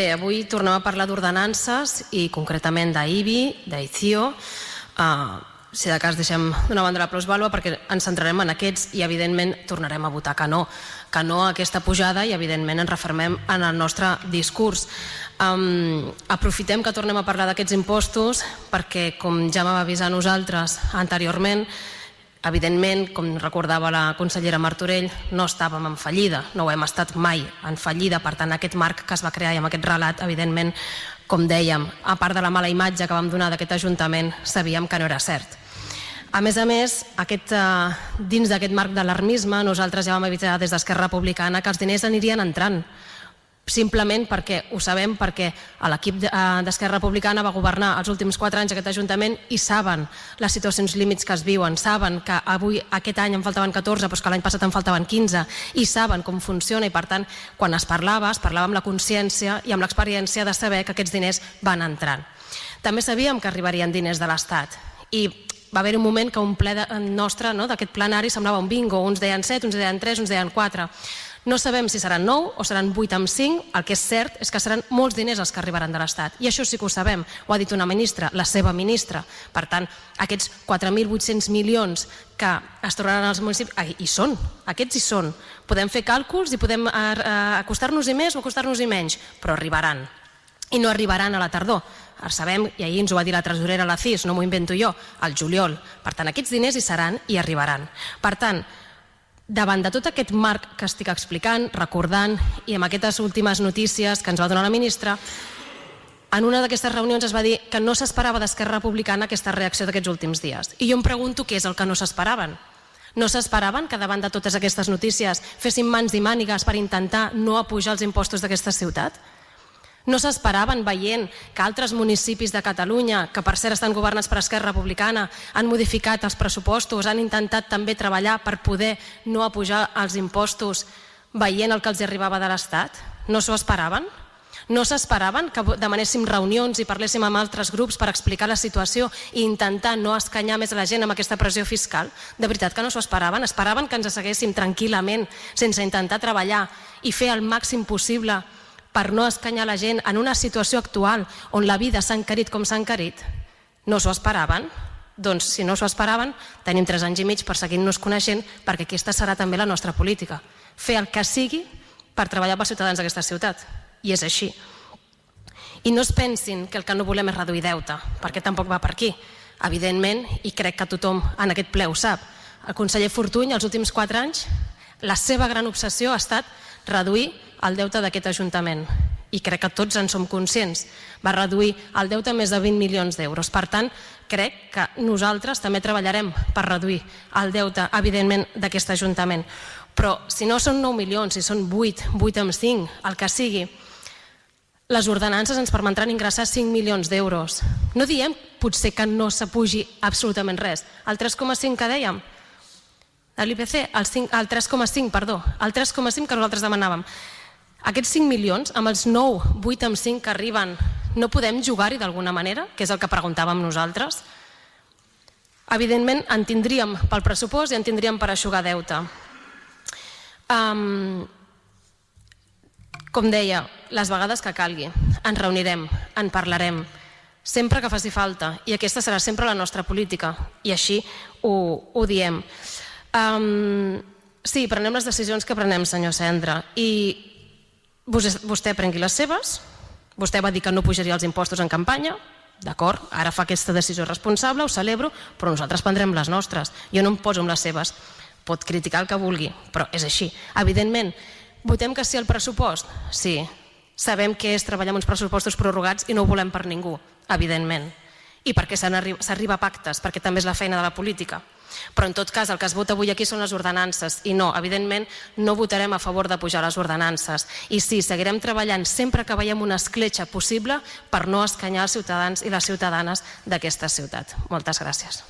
Avui tornem a parlar d'ordenances i concretament d'IBI, d'ICIO. Si de cas deixem d'una banda la plusvàlua perquè ens centrarem en aquests i evidentment tornarem a votar que no a aquesta pujada i evidentment ens refermem en el nostre discurs. Aprofitem que tornem a parlar d'aquests impostos perquè, com ja vam avisar nosaltres anteriorment, evidentment, com recordava la consellera Martorell, no estàvem en fallida, no ho hem estat mai en fallida. Per tant, aquest marc que es va crear i amb aquest relat, evidentment, com dèiem, a part de la mala imatge que vam donar d'aquest Ajuntament, sabíem que no era cert. A més, dins d'aquest marc d'alarmisme, nosaltres ja vam avisar des d'Esquerra Republicana que els diners anirien entrant, simplement perquè ho sabem, perquè l'equip d'Esquerra Republicana va governar els últims 4 anys aquest Ajuntament i saben les situacions límits que es viuen, saben que aquest any en faltaven 14, però que l'any passat en faltaven 15, i saben com funciona, i per tant, quan es parlava amb la consciència i amb l'experiència de saber que aquests diners van entrant. També sabíem que arribarien diners de l'Estat i va haver un moment que un ple nostre d'aquest plenari semblava un bingo, uns deien 7, uns deien 3, uns deien 4. No sabem si seran 9 o seran 8 amb 5, el que és cert és que seran molts diners els que arribaran de l'Estat. I això sí que ho sabem, ho ha dit una ministra, la seva ministra. Per tant, aquests 4.800 milions que es tornaran als municipis, aquests hi són. Podem fer càlculs i podem acostar-nos-hi més o acostar-nos-hi menys, però arribaran. I no arribaran a la tardor. Ara sabem, i ahir ens ho va dir la tresorera a la CIS, no m'ho invento jo, al juliol. Per tant, aquests diners hi seran i arribaran. Per tant, davant de tot aquest marc que estic explicant, recordant, i amb aquestes últimes notícies que ens va donar la ministra, en una d'aquestes reunions es va dir que no s'esperava d'Esquerra Republicana aquesta reacció d'aquests últims dies. I jo em pregunto què és el que no s'esperaven. No s'esperaven que davant de totes aquestes notícies fessin mans i mànigues per intentar no apujar els impostos d'aquesta ciutat? No s'esperaven, veient que altres municipis de Catalunya, que per cert estan governats per Esquerra Republicana, han modificat els pressupostos, han intentat també treballar per poder no apujar els impostos, veient el que els arribava de l'Estat? No s'ho esperaven? No s'esperaven que demanéssim reunions i parléssim amb altres grups per explicar la situació i intentar no escanyar més a la gent amb aquesta pressió fiscal? De veritat que no s'ho esperaven? Esperaven que ens asseguéssim tranquil·lament, sense intentar treballar i fer el màxim possible per no escanyar la gent en una situació actual on la vida s'ha encarit com s'ha encarit? No s'ho esperaven? Doncs si no s'ho esperaven, tenim 3 anys i mig per seguir-nos coneixent, perquè aquesta serà també la nostra política. Fer el que sigui per treballar pels ciutadans d'aquesta ciutat. I és així. I no es pensin que el que no volem és reduir deute, perquè tampoc va per aquí. Evidentment, i crec que tothom en aquest ple ho sap, el conseller Fortuny els últims 4 anys, la seva gran obsessió ha estat reduir el deute d'aquest Ajuntament, i crec que tots en som conscients. Va reduir el deute a més de 20 milions d'euros. Per tant, crec que nosaltres també treballarem per reduir el deute, evidentment, d'aquest Ajuntament. Però si no són 9 milions, si són 8, 8 amb 5, el que sigui, les ordenances ens permetran ingressar 5 milions d'euros. No diem potser que no s'apugi absolutament res. El 3,5 que dèiem, de l'IPC, el 3,5, perdó, el 3,5 que nosaltres demanàvem. Aquests 5 milions, amb els 9, 8 amb 5 que arriben, no podem jugar-hi d'alguna manera? Que és el que preguntàvem nosaltres. Evidentment, en tindríem pel pressupost i en tindríem per eixugar deute. Com deia, les vegades que calgui, ens reunirem, en parlarem, sempre que faci falta, i aquesta serà sempre la nostra política, i així ho diem. Sí, prenem les decisions que prenem, senyor Cendra, i vostè prengui les seves. Vostè va dir que no pujaria els impostos en campanya, d'acord, ara fa aquesta decisió responsable, ho celebro, però nosaltres prendrem les nostres. Jo no em poso amb les seves. Pot criticar el que vulgui, però és així. Evidentment, votem que sí al pressupost? Sí. Sabem què és treballar amb uns pressupostos prorrogats i no ho volem per ningú, evidentment. I perquè s'arriba a pactes, perquè també és la feina de la política. Però en tot cas el que es vota avui aquí són les ordenances i no, evidentment no votarem a favor de pujar les ordenances, i sí, seguirem treballant sempre que veiem una escletxa possible per no escanyar els ciutadans i les ciutadanes d'aquesta ciutat. Moltes gràcies.